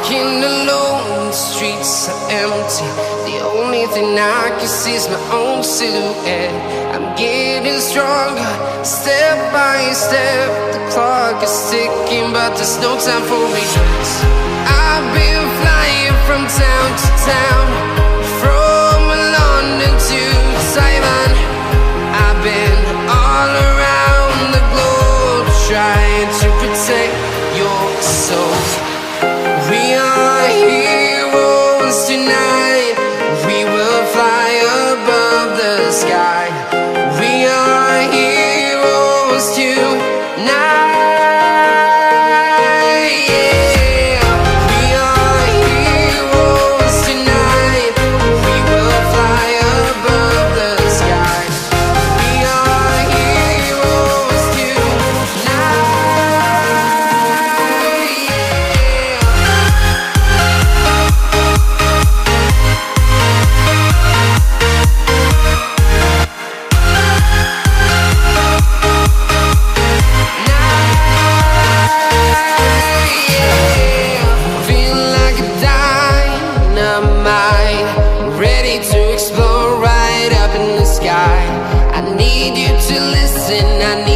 walking alone, the streets are empty. The only thing I can see is my own silhouette. I'm getting stronger, step by step. The clock is ticking, but there's no time for regrets. I've been flying from town to town, from London to Taiwan. I've been all around the globe, trying to protect your soul. We are heroes tonight. We will fly above the sky. We are heroes tonight. Yeah. We are heroes tonight. We will fly above the sky. We are heroes tonight. Feeling like a dynamite, ready to explode right up in the sky. I need you to listen, I need